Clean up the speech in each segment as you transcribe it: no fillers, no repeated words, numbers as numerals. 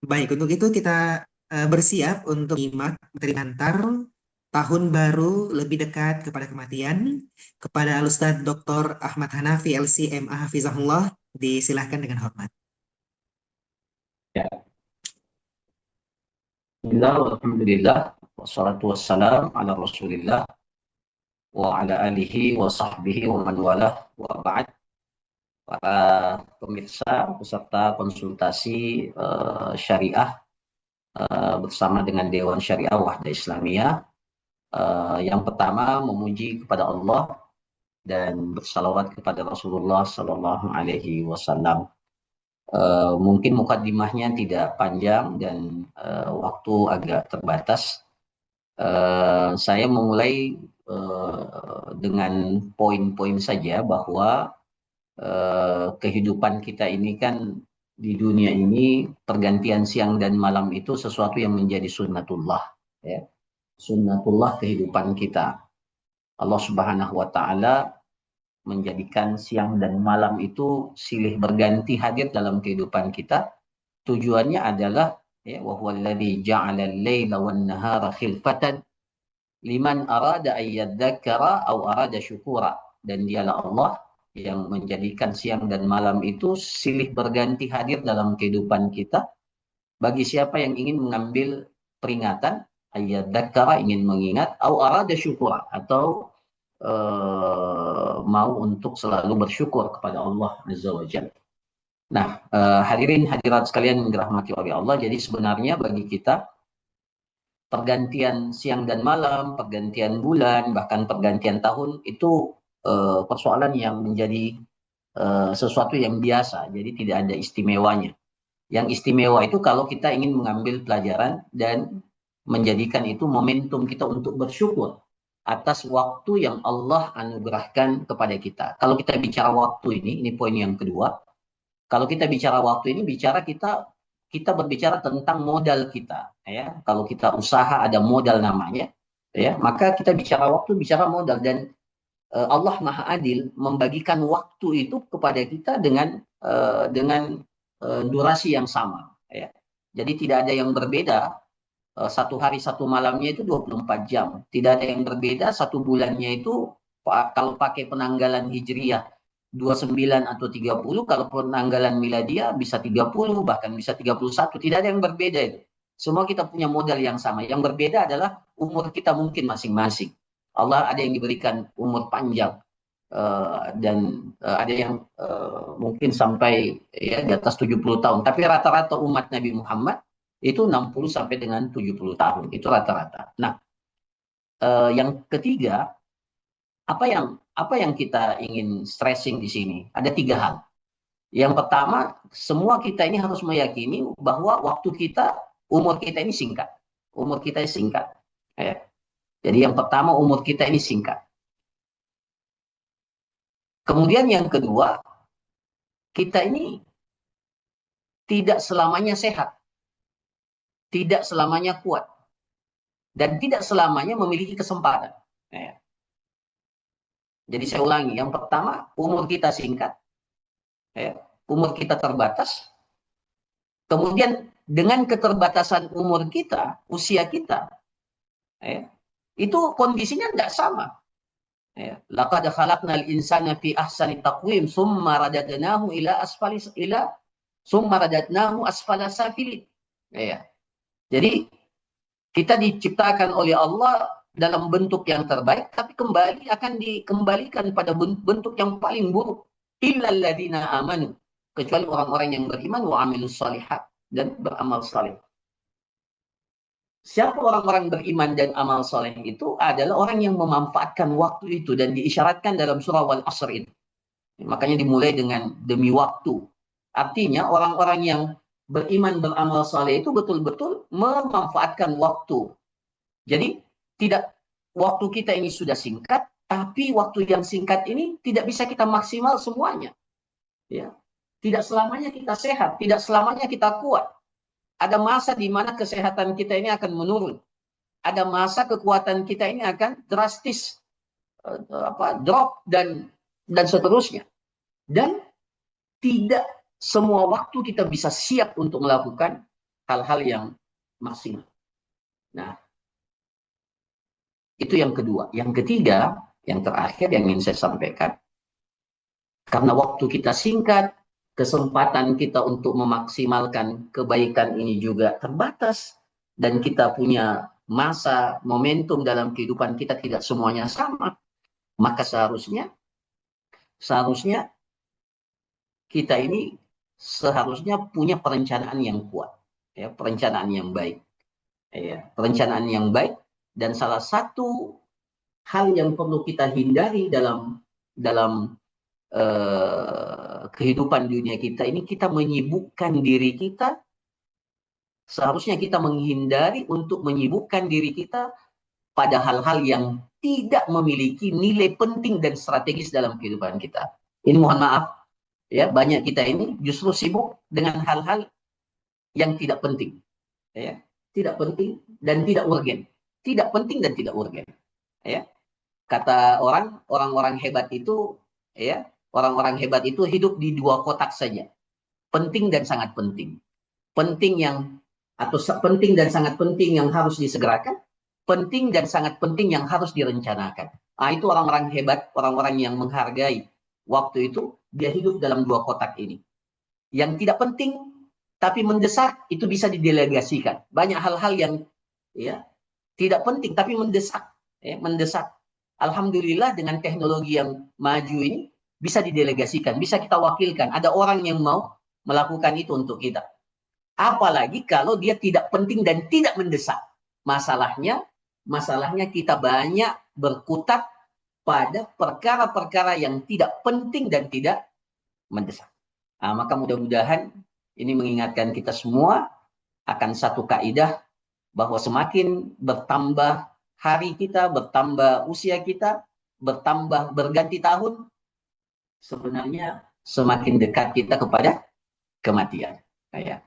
Baik, untuk itu kita bersiap untuk menyimak materi antar tahun baru lebih dekat kepada kematian kepada Al-Ustadz Dr. Ahmad Hanafi LC MA Hafizahullah, disilahkan dengan hormat. Ya, Bismillah, alhamdulillah, wassalatu wassalam ala rasulillah, wa ala alihi wa sahbihi wa man walah, wa ba'd. Para pemirsa, peserta konsultasi syariah bersama dengan Dewan Syariah Wahda Islamiyah. Yang pertama, memuji kepada Allah dan bersalawat kepada Rasulullah Sallallahu Alaihi Wasallam. Mungkin mukadimahnya tidak panjang dan waktu agak terbatas. Saya memulai dengan poin-poin saja bahwa kehidupan kita ini kan di dunia ini pergantian siang dan malam itu sesuatu yang menjadi sunnatullah, ya. Sunnatullah kehidupan kita. Allah Subhanahu wa taala menjadikan siang dan malam itu silih berganti hadir dalam kehidupan kita. Tujuannya adalah, ya, wa huwallazi ja'ala al-laila wan nahara khilfatan liman arada ayyadzakara aw arada syukura. Dan dialah Allah yang menjadikan siang dan malam itu silih berganti hadir dalam kehidupan kita bagi siapa yang ingin mengambil peringatan, ayyadzakara, ingin mengingat, aw arada syukura, atau mau untuk selalu bersyukur kepada Allah Azza wa Jalla. Nah, hadirin hadirat sekalian yang dirahmati oleh Allah, jadi sebenarnya bagi kita pergantian siang dan malam, pergantian bulan, bahkan pergantian tahun itu persoalan yang menjadi sesuatu yang biasa, jadi tidak ada istimewanya. Yang istimewa itu kalau kita ingin mengambil pelajaran dan menjadikan itu momentum kita untuk bersyukur atas waktu yang Allah anugerahkan kepada kita. Kalau kita bicara waktu ini poin yang kedua. Kalau kita bicara waktu ini, bicara kita berbicara tentang modal kita, ya. Kalau kita usaha ada modal namanya, ya. Maka kita bicara waktu, bicara modal, dan Allah Maha Adil membagikan waktu itu kepada kita dengan durasi yang sama, ya. Jadi tidak ada yang berbeda. Satu hari satu malamnya itu 24 jam. Tidak ada yang berbeda, satu bulannya itu kalau pakai penanggalan hijriyah 29 atau 30, kalau penanggalan miladia bisa 30, bahkan bisa 31. Tidak ada yang berbeda itu. Semua kita punya modal yang sama. Yang berbeda adalah umur kita mungkin masing-masing. Allah ada yang diberikan umur panjang, dan ada yang mungkin sampai, ya, di atas 70 tahun. Tapi rata-rata umat Nabi Muhammad itu 60 sampai dengan 70 tahun. Itu rata-rata. Nah, yang ketiga, apa yang kita ingin stressing di sini? Ada tiga hal. Yang pertama, semua kita ini harus meyakini bahwa umur kita ini singkat. Umur kita ini singkat. Ya. Jadi yang pertama, umur kita ini singkat. Kemudian yang kedua, kita ini tidak selamanya sehat, tidak selamanya kuat, dan tidak selamanya memiliki kesempatan. Ya. Jadi saya ulangi, yang pertama, umur kita singkat, ya. Umur kita terbatas. Kemudian dengan keterbatasan umur kita, usia kita, ya, itu kondisinya tidak sama. Ya. Laqad khalaqnal insana fi ahsani taqwim summa radadnahu asfala safilin. Ya. Jadi kita diciptakan oleh Allah dalam bentuk yang terbaik, tapi akan dikembalikan pada bentuk yang paling buruk. Illal ladzina amanu, kecuali orang-orang yang beriman, wa amilus shalihat, dan beramal saleh. Siapa orang-orang beriman dan amal soleh itu adalah orang yang memanfaatkan waktu itu, dan diisyaratkan dalam surah Wal Asr ini. Makanya dimulai dengan demi waktu. Artinya orang-orang yang beriman beramal soleh itu betul-betul memanfaatkan waktu. Jadi tidak, waktu kita ini sudah singkat, tapi waktu yang singkat ini tidak bisa kita maksimal semuanya. Ya. Tidak selamanya kita sehat, tidak selamanya kita kuat. Ada masa di mana kesehatan kita ini akan menurun. Ada masa kekuatan kita ini akan drastis drop dan seterusnya. Dan tidak semua waktu kita bisa siap untuk melakukan hal-hal yang maksimal. Nah, itu yang kedua. Yang ketiga, yang terakhir yang ingin saya sampaikan, karena waktu kita singkat, kesempatan kita untuk memaksimalkan kebaikan ini juga terbatas, dan kita punya masa momentum dalam kehidupan kita tidak semuanya sama, maka seharusnya kita ini seharusnya punya perencanaan yang kuat, ya, perencanaan yang baik, ya, perencanaan yang baik. Dan salah satu hal yang perlu kita hindari dalam kehidupan dunia kita ini, kita menyibukkan diri kita. Seharusnya kita menghindari untuk menyibukkan diri kita pada hal-hal yang tidak memiliki nilai penting dan strategis dalam kehidupan kita. Ini mohon maaf, ya, banyak kita ini justru sibuk dengan hal-hal yang tidak penting, ya, tidak penting dan tidak urgen, tidak penting dan tidak urgen, ya. Kata orang-orang hebat itu, ya, orang-orang hebat itu hidup di dua kotak saja, penting dan sangat penting. Penting yang atau penting dan sangat penting yang harus disegerakan, penting dan sangat penting yang harus direncanakan. Nah, itu orang-orang hebat, orang-orang yang menghargai waktu itu, dia hidup dalam dua kotak ini. Yang tidak penting tapi mendesak itu bisa didelegasikan. Banyak hal-hal yang, ya, tidak penting tapi mendesak, ya, mendesak. Alhamdulillah dengan teknologi yang maju ini bisa didelegasikan, bisa kita wakilkan. Ada orang yang mau melakukan itu untuk kita. Apalagi kalau dia tidak penting dan tidak mendesak. Masalahnya kita banyak berkutat pada perkara-perkara yang tidak penting dan tidak mendesak. Nah, maka mudah-mudahan ini mengingatkan kita semua akan satu kaidah, bahwa semakin bertambah hari kita, bertambah usia kita, bertambah berganti tahun, sebenarnya semakin dekat kita kepada kematian. Ya.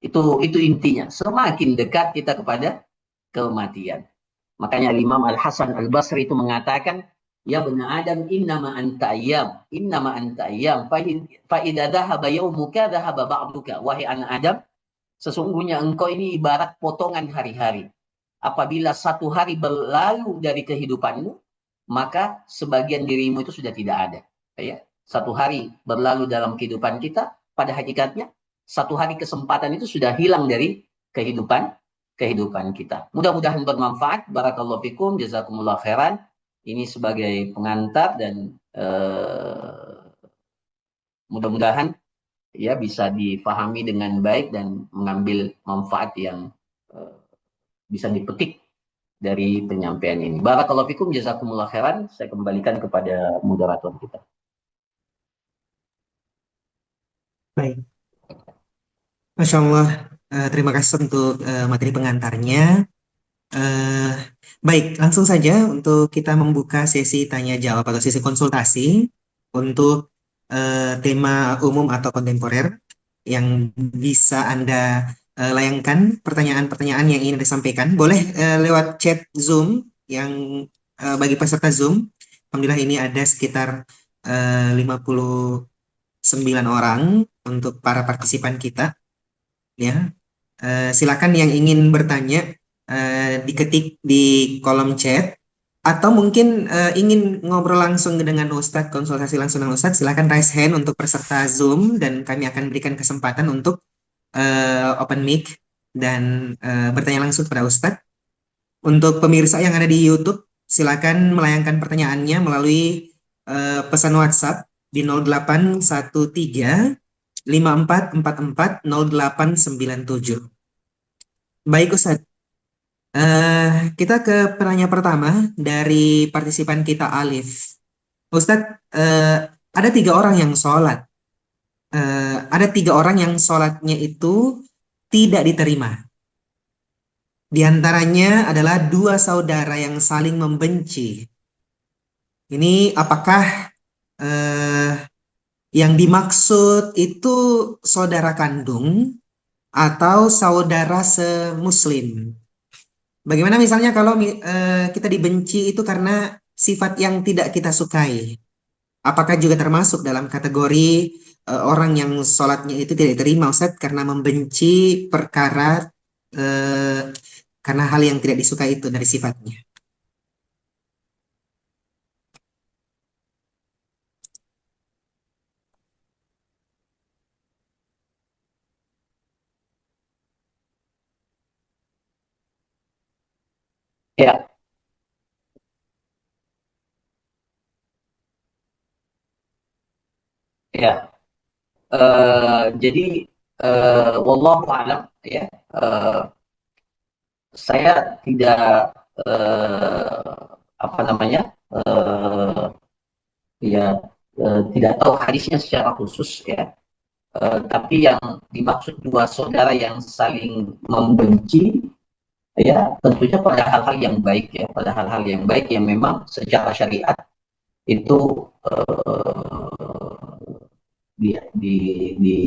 Itu intinya. Semakin dekat kita kepada kematian. Makanya Imam Al-Hasan Al-Basri itu mengatakan, ya bani Adam, innama anta ayyam, innama anta ayyam, fa idza dhahaba yaumuka dhahaba ba'duka. Wahai anak Adam, sesungguhnya engkau ini ibarat potongan hari-hari. Apabila satu hari berlalu dari kehidupanmu, maka sebagian dirimu itu sudah tidak ada. Ya. Satu hari berlalu dalam kehidupan kita, pada hakikatnya satu hari kesempatan itu sudah hilang dari kehidupan kita. Mudah-mudahan bermanfaat. Barakallahu fikum, jazakumullah khairan. Ini sebagai pengantar dan mudah-mudahan, ya, bisa difahami dengan baik dan mengambil manfaat yang bisa dipetik dari penyampaian ini. Barakallahu fikum, jazakumullah khairan. Saya kembalikan kepada moderator kita. Baik. Masya Allah, terima kasih untuk materi pengantarnya. Baik, langsung saja untuk kita membuka sesi tanya jawab atau sesi konsultasi untuk tema umum atau kontemporer yang bisa Anda layangkan pertanyaan-pertanyaan yang ingin disampaikan. Boleh lewat chat Zoom yang bagi peserta Zoom. Alhamdulillah ini ada sekitar 59 orang untuk para partisipan kita. Ya, silakan yang ingin bertanya diketik di kolom chat, atau mungkin ingin ngobrol langsung dengan Ustadz, konsultasi langsung dengan Ustadz, silakan raise hand untuk peserta Zoom dan kami akan berikan kesempatan untuk open mic dan bertanya langsung kepada Ustadz. Untuk pemirsa yang ada di YouTube, silakan melayangkan pertanyaannya melalui pesan WhatsApp di 0813 54440897. Baik Ustadz, kita ke penanya pertama dari partisipan kita Alif. Ustadz, ada 3 orang yang sholat. Ada 3 orang yang sholatnya itu tidak diterima. Di antaranya adalah 2 saudara yang saling membenci. Ini apakah yang dimaksud itu saudara kandung atau saudara semuslim? Bagaimana misalnya kalau kita dibenci itu karena sifat yang tidak kita sukai? Apakah juga termasuk dalam kategori orang yang sholatnya itu tidak diterima Ustadz karena membenci perkara eh, karena hal yang tidak disukai itu dari sifatnya. Ya, ya. Jadi wallahu alam ya. Eh, saya tidak apa namanya ya tidak tahu hadisnya secara khusus ya. Tapi yang dimaksud dua saudara yang saling membenci ya tentunya pada hal-hal yang baik ya, pada hal-hal yang baik yang memang secara syariat itu di, di, di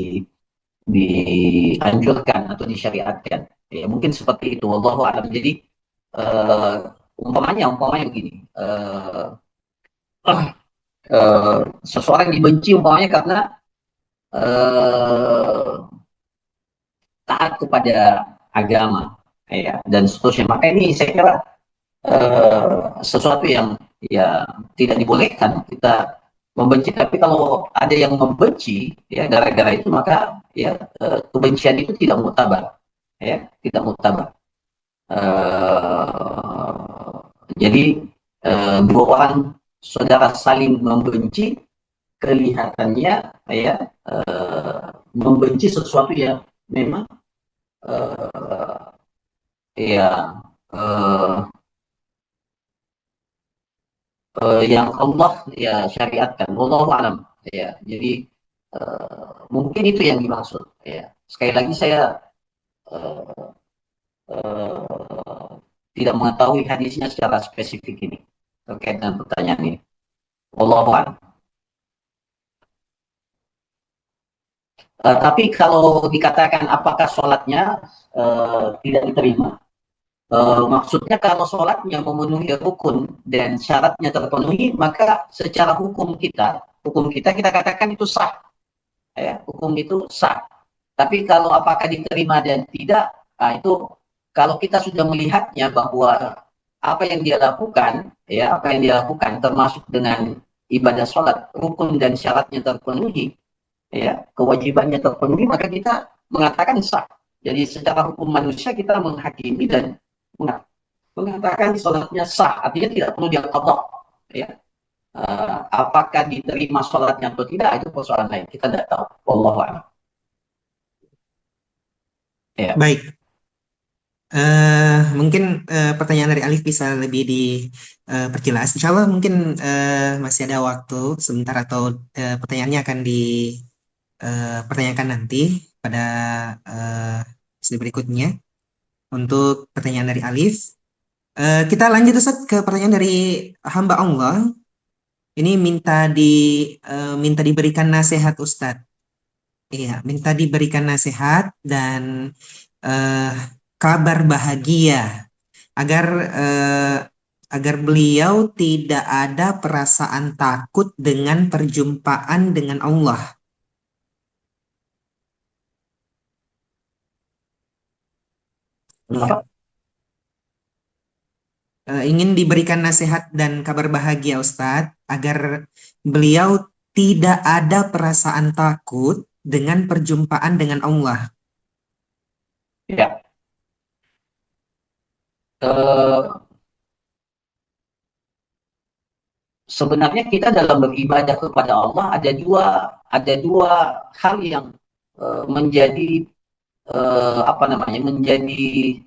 dianjurkan atau disyariatkan. Ya, mungkin seperti itu. Wallahu a'lam. Jadi umpamanya begini. Seseorang dibenci umpamanya karena uh, taat kepada agama ya dan seterusnya. Maka ini saya kira sesuatu yang ya tidak dibolehkan kita membenci. Tapi kalau ada yang membenci ya gara-gara itu maka ya kebencian itu tidak mutabar ya tidak mutabar. Jadi dua orang saudara saling membenci kelihatannya ya membenci sesuatu yang memang ya eh, yang Allah ya syariatkan. Wallahu alam. Ya, jadi mungkin itu yang dimaksud. Ya, sekali lagi saya eh, eh, tidak mengetahui hadisnya secara spesifik ini terkait dengan pertanyaan ini. Wallahu alam. Tapi kalau dikatakan apakah sholatnya tidak diterima, maksudnya kalau sholatnya memenuhi rukun dan syaratnya terpenuhi, maka secara hukum kita kita katakan itu sah, ya, hukum itu sah. Tapi kalau apakah diterima dan tidak, nah itu kalau kita sudah melihatnya bahwa apa yang dia lakukan, ya apa yang dia lakukan termasuk dengan ibadah sholat, rukun dan syaratnya terpenuhi, ya kewajibannya terpenuhi, maka kita mengatakan sah. Jadi secara hukum manusia kita menghakimi dan mengatakan sholatnya sah, artinya tidak perlu dia qadha. Ya. Apakah diterima sholatnya atau tidak itu persoalan lain. Kita tidak tahu. Wallahu a'lam. Ya. Baik, mungkin pertanyaan dari Alif bisa lebih diperjelas. Insya Allah mungkin masih ada waktu sebentar atau pertanyaannya akan dipertanyakan nanti pada slide berikutnya. Untuk pertanyaan dari Alif, kita lanjut Ustaz ke pertanyaan dari hamba Allah. Ini minta diberikan nasihat Ustadz. Iya, minta diberikan nasihat dan eh, kabar bahagia agar eh, agar beliau tidak ada perasaan takut dengan perjumpaan dengan Allah. Iya, Apa? ingin diberikan nasihat dan kabar bahagia Ustadz agar beliau tidak ada perasaan takut dengan perjumpaan dengan Allah. Ya. Eh, Sebenarnya kita dalam beribadah kepada Allah ada dua hal yang menjadi apa namanya menjadi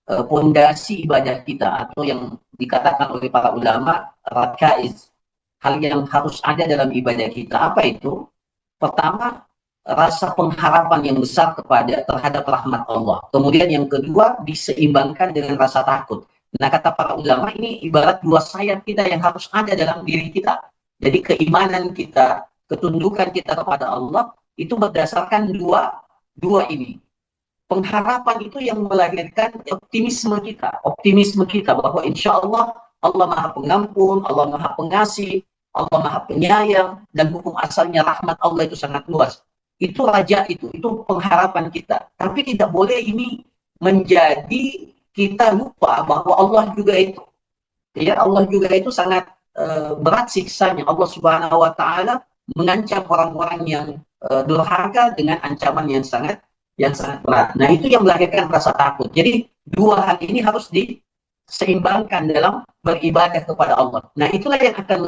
pondasi ibadah kita atau yang dikatakan oleh para ulama rakaiz, hal yang harus ada dalam ibadah kita. Apa itu? Pertama, rasa pengharapan yang besar terhadap rahmat Allah. Kemudian yang kedua diseimbangkan dengan rasa takut. Nah, kata para ulama ini ibarat dua sayap kita yang harus ada dalam diri kita. Jadi keimanan kita, ketundukan kita kepada Allah itu berdasarkan dua dua ini. Pengharapan itu yang melahirkan optimisme kita bahwa insya Allah Allah Maha Pengampun, Allah Maha Pengasih, Allah Maha Penyayang, dan hukum asalnya rahmat Allah itu sangat luas. Itu raja itu pengharapan kita. Tapi tidak boleh ini menjadi kita lupa bahwa Allah juga itu, ya Allah juga itu sangat berat siksanya. Allah Subhanahu wa taala mengancam orang-orang yang durhaka dengan ancaman yang sangat berat. Nah, itu yang melahirkan rasa takut. Jadi dua hal ini harus diseimbangkan dalam beribadah kepada Allah. Nah, itulah yang akan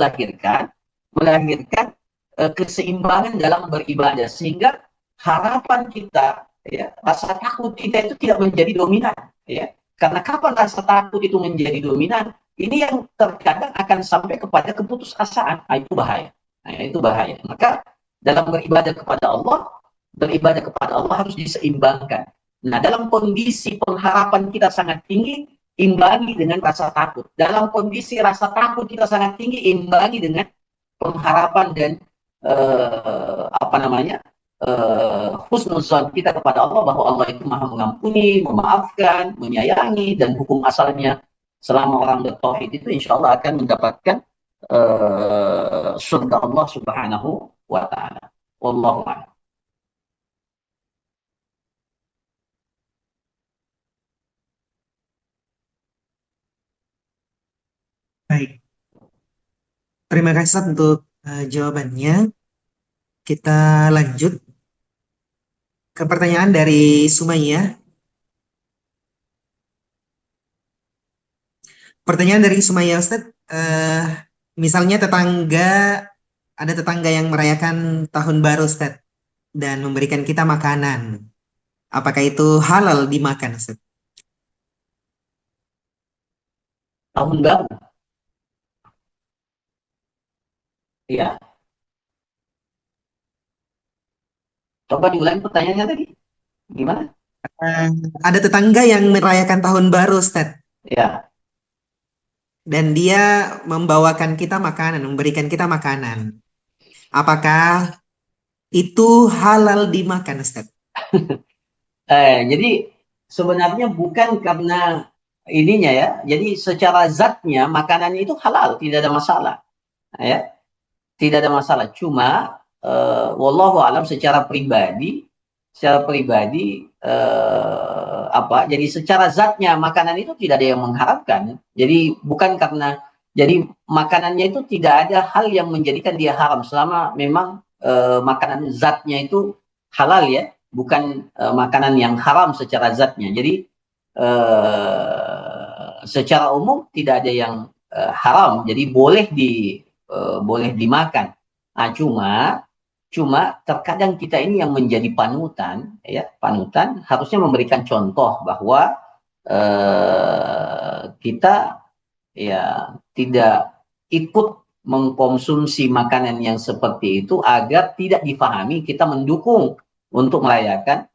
melahirkan keseimbangan dalam beribadah, sehingga harapan kita, ya, rasa takut kita itu tidak menjadi dominan, ya. Karena kapan rasa takut itu menjadi dominan, ini yang terkadang akan sampai kepada keputusasaan. Nah, itu bahaya. Nah, itu bahaya. Maka dalam beribadah kepada Allah harus diseimbangkan. Nah, dalam kondisi pengharapan kita sangat tinggi, imbangi dengan rasa takut. Dalam kondisi rasa takut kita sangat tinggi, imbangi dengan pengharapan dan apa namanya, husnuzon kita kepada Allah, bahwa Allah itu maha mengampuni, memaafkan, menyayangi, dan hukum asalnya selama orang bertauhid itu insya Allah akan mendapatkan surga Allah Subhanahu wa taala. Wallahu a'lam. Baik, terima kasih Ustaz untuk jawabannya. Kita lanjut ke pertanyaan dari Sumayyah. Pertanyaan dari Sumayyah Ustaz, misalnya ada tetangga yang merayakan tahun baru Ustaz dan memberikan kita makanan. Apakah itu halal dimakan Ustaz? Tahun baru, ya. Coba diulangi pertanyaannya tadi. Gimana? Eh, ada tetangga yang merayakan tahun baru Ustaz Ya. dan dia membawakan kita makanan, memberikan kita makanan. Apakah itu halal dimakan Ustaz? Jadi sebenarnya bukan karena ininya, ya. Jadi secara zatnya makanan itu halal, tidak ada masalah, ya. Tidak ada masalah. Cuma wallahu alam secara pribadi jadi secara zatnya makanan itu tidak ada yang mengharapkan. Jadi bukan karena, jadi makanannya itu tidak ada hal yang menjadikan dia haram selama memang makanan zatnya itu halal, ya, bukan makanan yang haram secara zatnya. Jadi secara umum tidak ada yang haram, jadi boleh dimakan. Nah, cuma terkadang kita ini yang menjadi panutan, ya, panutan harusnya memberikan contoh bahwa kita, ya, tidak ikut mengkonsumsi makanan yang seperti itu, agar tidak difahami kita mendukung untuk merayakan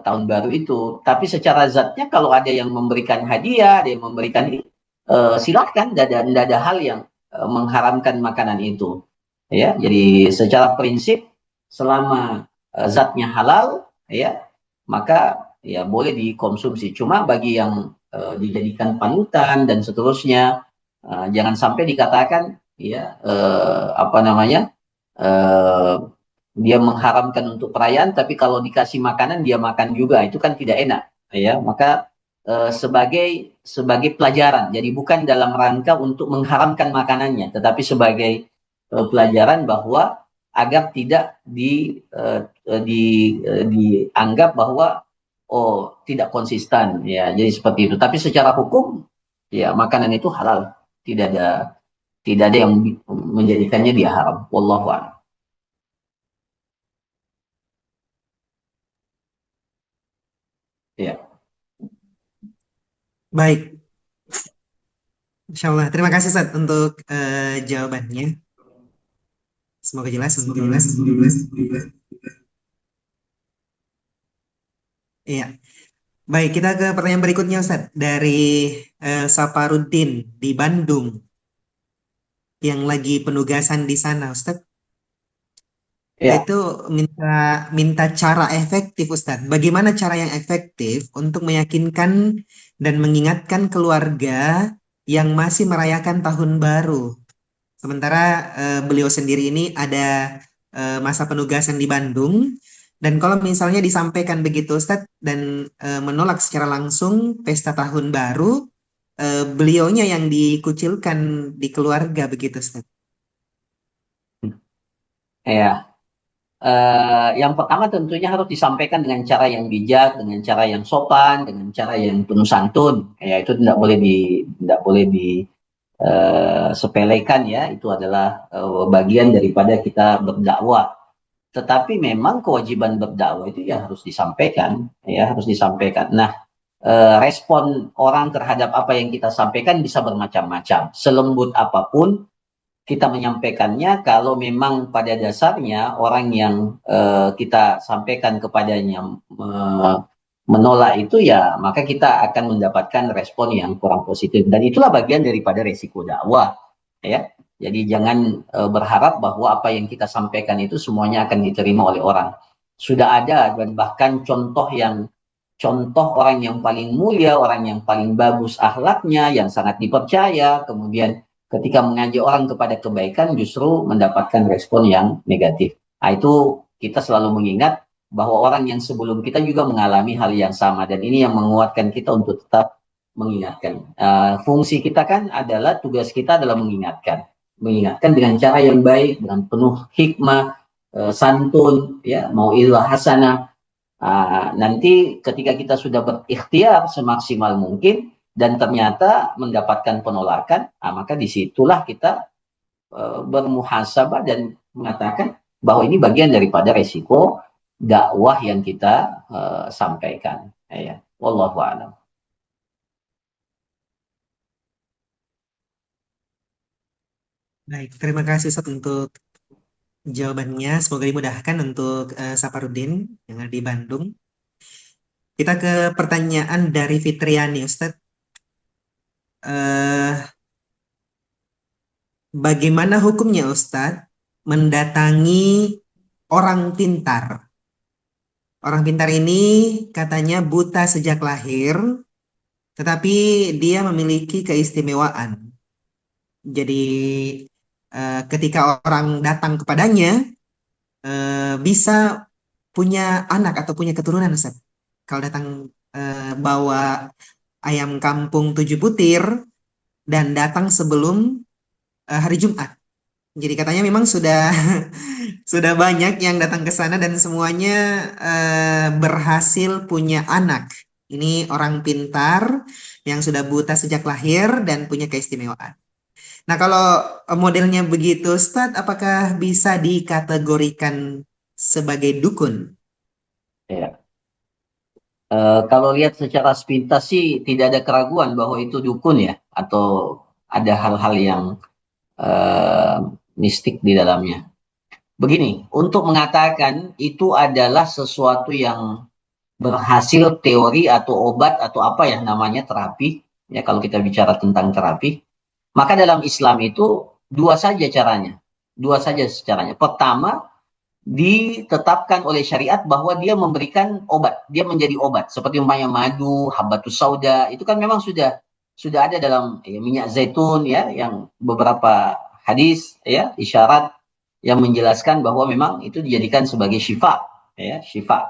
tahun baru itu. Tapi secara zatnya kalau ada yang memberikan hadiah, ada yang memberikan silakan, tidak ada hal yang mengharamkan makanan itu. Ya, jadi secara prinsip selama zatnya halal, ya, maka ya boleh dikonsumsi. Cuma bagi yang dijadikan panutan dan seterusnya, jangan sampai dikatakan, ya, apa namanya, eh, dia mengharamkan untuk perayaan, tapi kalau dikasih makanan dia makan juga, itu kan tidak enak, ya. Maka sebagai pelajaran, jadi bukan dalam rangka untuk mengharamkan makanannya, tetapi sebagai pelajaran bahwa agar tidak dianggap bahwa oh tidak konsisten, ya, jadi seperti itu. Tapi secara hukum, ya, makanan itu halal, tidak ada tidak ada yang menjadikannya dia haram. Wallahu a'lam. Ya. Baik, Insya Allah. Terima kasih Ustaz untuk jawabannya. Semoga jelas, semoga jelas, semoga jelas. Iya. Baik, kita ke pertanyaan berikutnya Ustaz. Dari Saparudin di Bandung yang lagi penugasan di sana Ustaz. Ya. Itu minta minta cara efektif Ustaz. Bagaimana cara yang efektif untuk meyakinkan dan mengingatkan keluarga yang masih merayakan tahun baru Sementara beliau sendiri ini ada masa penugasan di Bandung. Dan kalau misalnya disampaikan begitu Ustadz dan menolak secara langsung pesta tahun baru, beliaunya yang dikucilkan di keluarga begitu Ustadz. Ya, yang pertama tentunya harus disampaikan dengan cara yang bijak, dengan cara yang sopan, dengan cara yang penuh santun. Ya, itu tidak boleh di sepelekan ya. Itu adalah bagian daripada kita berdakwah. Tetapi memang kewajiban berdakwah itu ya harus disampaikan, ya harus disampaikan. Nah, respon orang terhadap apa yang kita sampaikan bisa bermacam-macam. Selembut apapun kita menyampaikannya, kalau memang pada dasarnya orang yang kita sampaikan kepadanya menolak itu, ya maka kita akan mendapatkan respon yang kurang positif, dan itulah bagian daripada resiko dakwah ya. Jadi jangan berharap bahwa apa yang kita sampaikan itu semuanya akan diterima oleh orang. Sudah ada dan bahkan contoh orang yang paling mulia, orang yang paling bagus akhlaknya, yang sangat dipercaya, kemudian ketika mengajak orang kepada kebaikan justru mendapatkan respon yang negatif. Nah, itu kita selalu mengingat bahwa orang yang sebelum kita juga mengalami hal yang sama, dan ini yang menguatkan kita untuk tetap mengingatkan. Fungsi kita kan adalah, tugas kita adalah mengingatkan dengan cara yang baik, dengan penuh hikmah, santun, ya, mau'izah hasanah. Nanti ketika kita sudah berikhtiar semaksimal mungkin dan ternyata mendapatkan penolakan, maka disitulah kita bermuhasabah dan mengatakan bahwa ini bagian daripada resiko dakwah yang kita sampaikan. Ya, wallahu a'lam. Baik, terima kasih Ustadz untuk jawabannya. Semoga dimudahkan untuk Saparudin yang ada di Bandung. Kita ke pertanyaan dari Fitriani Ustadz. Eh, Bagaimana hukumnya Ustadz mendatangi orang pintar? Orang pintar ini katanya buta sejak lahir, tetapi dia memiliki keistimewaan. Jadi ketika orang datang kepadanya, bisa punya anak atau punya keturunan, Ustaz. Kalau datang bawa ayam kampung 7 butir dan datang sebelum hari Jumat. Jadi katanya memang sudah sudah banyak yang datang ke sana dan semuanya berhasil punya anak. Ini orang pintar yang sudah buta sejak lahir dan punya keistimewaan. Nah, kalau modelnya begitu, Ustadz, apakah bisa dikategorikan sebagai dukun? Ya. Kalau lihat secara sepintas sih tidak ada keraguan bahwa itu dukun ya, atau ada hal-hal yang eh, mistik di dalamnya. Begini, untuk mengatakan itu adalah sesuatu yang berhasil teori atau obat atau apa ya namanya, terapi, ya kalau kita bicara tentang terapi, maka dalam Islam itu dua saja caranya. Dua saja caranya. Pertama, ditetapkan oleh syariat bahwa dia memberikan obat, dia menjadi obat seperti umpamanya madu, habatus sauda, itu kan memang sudah ada dalam ya, minyak zaitun ya, yang beberapa hadis ya isyarat yang menjelaskan bahwa memang itu dijadikan sebagai syifa, ya syifa,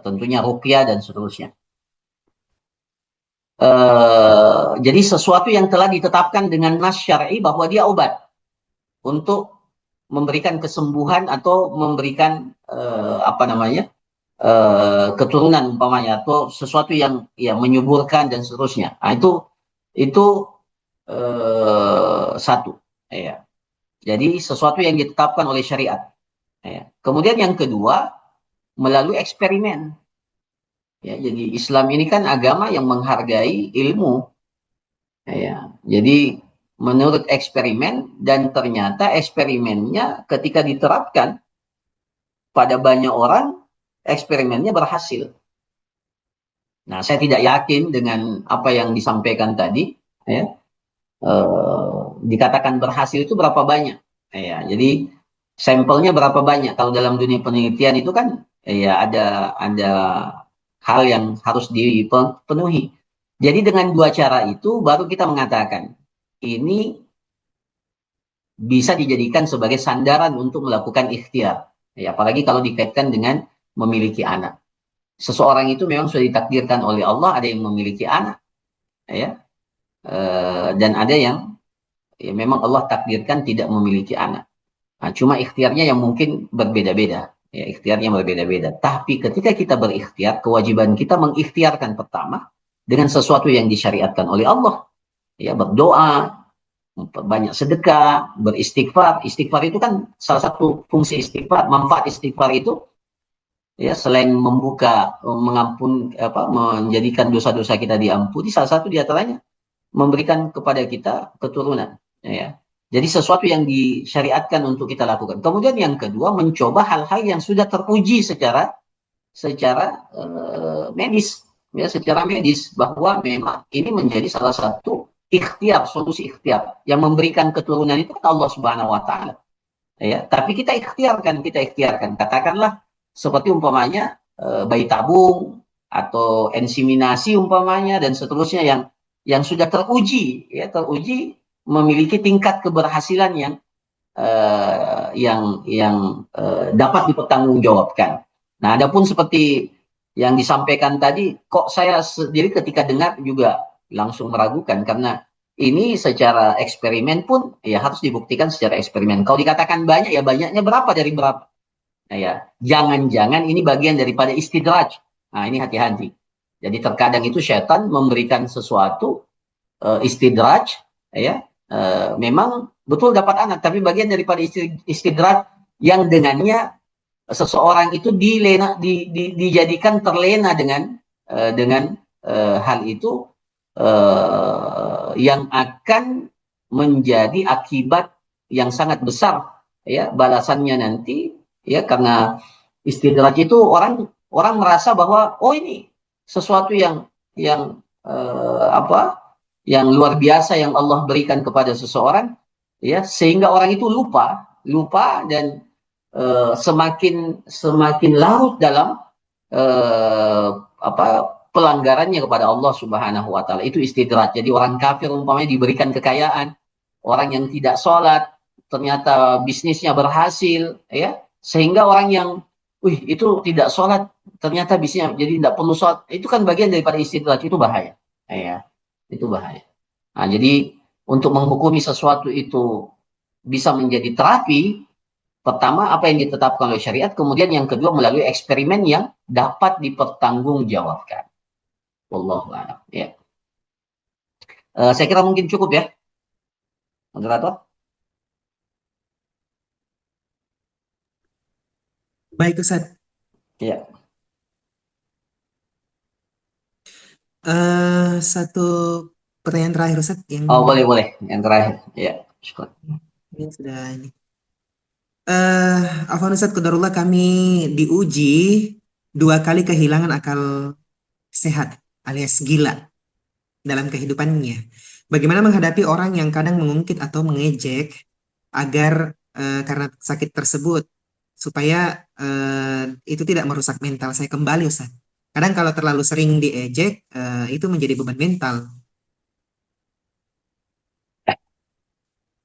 tentunya ruqyah dan seterusnya. Jadi sesuatu yang telah ditetapkan dengan nas syar'i bahwa dia obat untuk memberikan kesembuhan atau memberikan apa namanya, keturunan umpamanya, atau sesuatu yang ya menyuburkan dan seterusnya. Nah, itu satu ya. Jadi sesuatu yang ditetapkan oleh syariat ya. Kemudian yang kedua, melalui eksperimen ya. Jadi Islam ini kan agama yang menghargai ilmu ya. Jadi menurut eksperimen, dan ternyata eksperimennya ketika diterapkan pada banyak orang, eksperimennya berhasil. Nah, saya tidak yakin dengan apa yang disampaikan tadi, ya. Dikatakan berhasil itu berapa banyak, ya. Jadi sampelnya berapa banyak? Kalau dalam dunia penelitian itu kan, ya ada hal yang harus dipenuhi. Jadi dengan dua cara itu baru kita mengatakan ini bisa dijadikan sebagai sandaran untuk melakukan ikhtiar. Ya, apalagi kalau dikaitkan dengan memiliki anak. Seseorang itu memang sudah ditakdirkan oleh Allah, ada yang memiliki anak, ya, dan ada yang ya, memang Allah takdirkan tidak memiliki anak. Nah, cuma ikhtiarnya yang mungkin berbeda-beda. Ya, ikhtiarnya berbeda-beda. Tapi ketika kita berikhtiar, kewajiban kita mengikhtiarkan pertama dengan sesuatu yang disyariatkan oleh Allah. Ya, berdoa, banyak sedekah, beristighfar. Istighfar itu kan salah satu fungsi istighfar, manfaat istighfar itu ya selain membuka, mengampun apa, menjadikan dosa-dosa kita diampuni, salah satu diantaranya memberikan kepada kita keturunan. Ya. Jadi sesuatu yang disyariatkan untuk kita lakukan. Kemudian yang kedua, mencoba hal-hal yang sudah teruji secara medis, ya, secara medis bahwa memang ini menjadi salah satu ikhtiar, solusi ikhtiar yang memberikan keturunan itu kan Allah Subhanahu wa taala. Ya, tapi kita ikhtiarkan. Katakanlah seperti umpamanya bayi tabung atau inseminasi umpamanya dan seterusnya yang sudah teruji, ya, teruji memiliki tingkat keberhasilan yang dapat dipertanggungjawabkan. Nah, adapun seperti yang disampaikan tadi, kok saya sendiri ketika dengar juga langsung meragukan karena ini secara eksperimen pun ya harus dibuktikan secara eksperimen. Kalau dikatakan banyak, ya banyaknya berapa dari berapa? Nah, ya, jangan-jangan ini bagian daripada istidraj. Nah, ini hati-hati. Jadi terkadang itu setan memberikan sesuatu istidraj, ya, memang betul dapat anak, tapi bagian daripada istidraj yang dengannya seseorang itu dijadikan terlena dengan hal itu yang akan menjadi akibat yang sangat besar, ya, balasannya nanti, ya, karena istidraj itu orang merasa bahwa oh ini sesuatu yang luar biasa yang Allah berikan kepada seseorang, ya, sehingga orang itu lupa dan semakin larut dalam apa pelanggarannya kepada Allah Subhanahu wa taala. Itu istidraj. Jadi orang kafir umpamanya diberikan kekayaan, orang yang tidak sholat ternyata bisnisnya berhasil, ya, sehingga orang yang itu tidak sholat ternyata bisnisnya jadi tidak perlu sholat. Itu kan bagian daripada istidraj, itu bahaya, ya, itu bahaya. Nah, jadi untuk menghukumi sesuatu itu bisa menjadi terapi, pertama apa yang ditetapkan oleh syariat, kemudian yang kedua melalui eksperimen yang dapat dipertanggungjawabkan. Wallahu a'lam. Ya. Saya kira mungkin cukup ya, moderator. Baik Ustaz. Ya. Satu pertanyaan terakhir Ustaz yang Oh, boleh. Yang terakhir. Ya, syukur. ini sudah ini. Afwan Ustaz, qadarullah kami diuji 2 kali kehilangan akal sehat alias gila dalam kehidupannya. Bagaimana menghadapi orang yang kadang mengungkit atau mengejek agar karena sakit tersebut supaya itu tidak merusak mental saya kembali Ustaz. Kadang kalau terlalu sering diejek itu menjadi beban mental.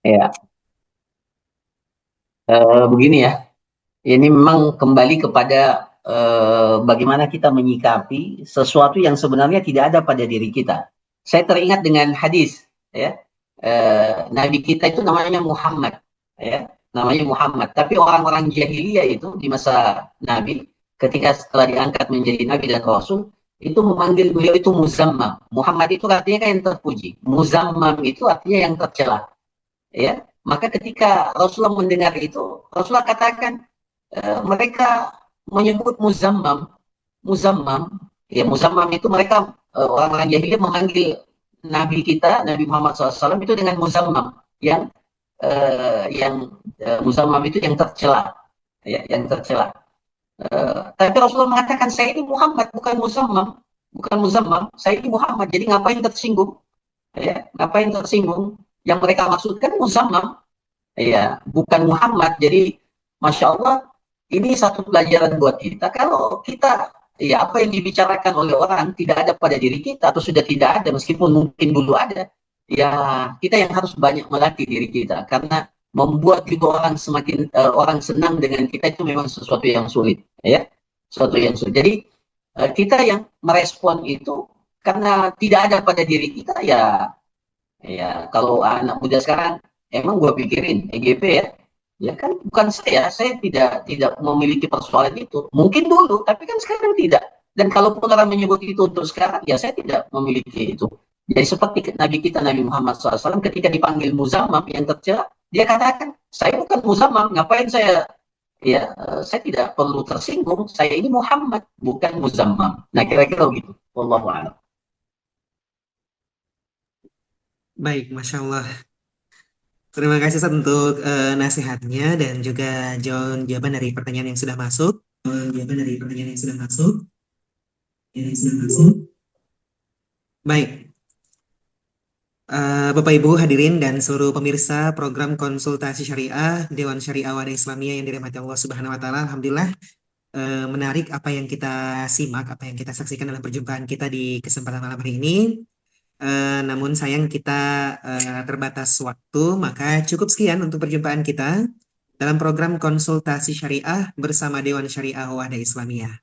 Ya. Begini ya. Ini memang kembali kepada bagaimana kita menyikapi sesuatu yang sebenarnya tidak ada pada diri kita. Saya teringat dengan hadis, ya, Nabi kita itu namanya Muhammad, ya, namanya Muhammad. Tapi orang-orang jahiliyah itu di masa Nabi, ketika setelah diangkat menjadi Nabi dan Rasul, itu memanggil beliau itu Muzammam. Muhammad itu artinya kan yang terpuji. Muzammam itu artinya yang tercela. Ya, maka ketika Rasulullah mendengar itu, Rasulullah katakan mereka menyebut muzammam, ya, muzammam itu mereka orang-orang jahiliyah memanggil Nabi kita, Nabi Muhammad SAW itu dengan muzammam, yang muzammam itu yang tercela, ya, yang tercela. Tapi Rasulullah mengatakan saya ini Muhammad, bukan muzammam, saya ini Muhammad, jadi ngapain tersinggung, ya, ngapain tersinggung? Yang mereka maksudkan muzammam, ya, bukan Muhammad. Jadi Masya Allah, ini satu pelajaran buat kita. Kalau kita, ya, apa yang dibicarakan oleh orang tidak ada pada diri kita atau sudah tidak ada, meskipun mungkin dulu ada, ya, kita yang harus banyak melatih diri kita. Karena membuat juga orang semakin orang senang dengan kita itu memang sesuatu yang sulit, ya, sesuatu yang sulit. Jadi kita yang merespon itu karena tidak ada pada diri kita, ya, ya kalau anak muda sekarang emang gue pikirin EGP, ya, ya kan bukan saya tidak memiliki persoalan itu. Mungkin dulu, tapi kan sekarang tidak. Dan kalaupun orang menyebut itu untuk sekarang, ya saya tidak memiliki itu. Jadi seperti Nabi kita Nabi Muhammad SAW ketika dipanggil Muzammam yang tercela, dia katakan, saya bukan Muzammam, ngapain saya, ya, saya tidak perlu tersinggung, saya ini Muhammad, bukan Muzammam. Nah, kira-kira begitu. Wallahu a'lam. Baik, Masya Allah. Terima kasih Ustaz untuk nasihatnya dan juga jawaban dari pertanyaan yang sudah masuk. Jawaban dari pertanyaan yang sudah masuk. Yang sudah masuk. Baik, Bapak Ibu hadirin dan seluruh pemirsa program konsultasi syariah Dewan Syariah Wadah Islamiyah yang dirahmati Allah Subhanahu wa taala. Alhamdulillah menarik apa yang kita simak, apa yang kita saksikan dalam perjumpaan kita di kesempatan malam hari ini. Namun sayang kita terbatas waktu, maka cukup sekian untuk perjumpaan kita dalam program konsultasi syariah bersama Dewan Syariah Wadah Islamiyah.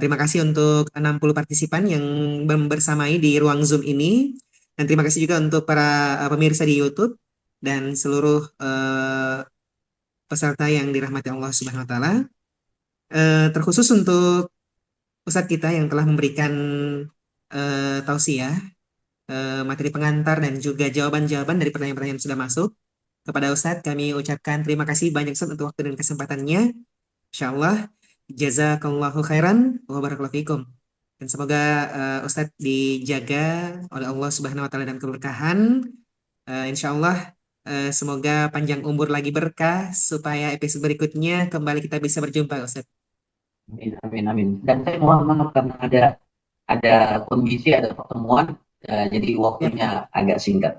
Terima kasih untuk 60 partisipan yang bersamai di ruang Zoom ini. Dan terima kasih juga untuk para pemirsa di YouTube dan seluruh peserta yang dirahmati Allah Subhanahu wa taala. Terkhusus untuk Ustadz kita yang telah memberikan tausiah, materi pengantar dan juga jawaban-jawaban dari pertanyaan-pertanyaan yang sudah masuk. Kepada Ustadz kami ucapkan terima kasih banyak Ustadz untuk waktu dan kesempatannya. Insyaallah jazakallahu khairan wa barakallahu fikum. Dan semoga Ustadz dijaga oleh Allah Subhanahu wa taala dan keberkahan. Insyaallah semoga panjang umur lagi berkah supaya episode berikutnya kembali kita bisa berjumpa Ustadz. Amin, amin, amin. Dan saya mohon maaf karena ada kondisi, ada pertemuan, jadi Ya, waktunya agak singkat.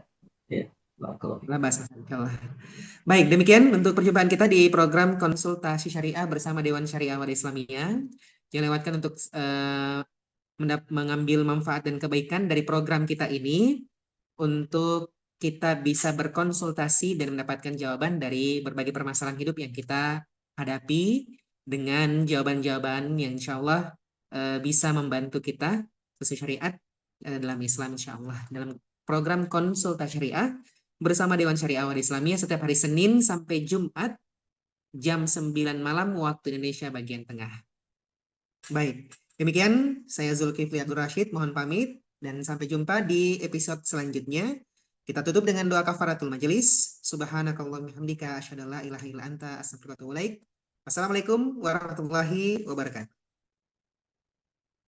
Ya, barakallahu fiik. labas, insyaallah. Baik, demikian untuk perjumpaan kita di program konsultasi syariah bersama Dewan Syariah Wadah Islamiyah. Jangan lewatkan untuk mengambil manfaat dan kebaikan dari program kita ini untuk kita bisa berkonsultasi dan mendapatkan jawaban dari berbagai permasalahan hidup yang kita hadapi dengan jawaban-jawaban yang insya Allah bisa membantu kita sesuai syariat dalam Islam insya Allah. Dalam program konsultasi syariah bersama Dewan Syariah Wadah Islamiyah setiap hari Senin sampai Jumat jam 9 malam waktu Indonesia bagian tengah. Baik, demikian saya Zulkifli Abdul Rashid, mohon pamit dan sampai jumpa di episode selanjutnya. Kita tutup dengan doa kafaratul majelis. Subhanakallahumma hamdika asyhadu an la ilaha illa anta astaghfiruka wa atubu ilaik. Wassalamualaikum warahmatullahi wabarakatuh.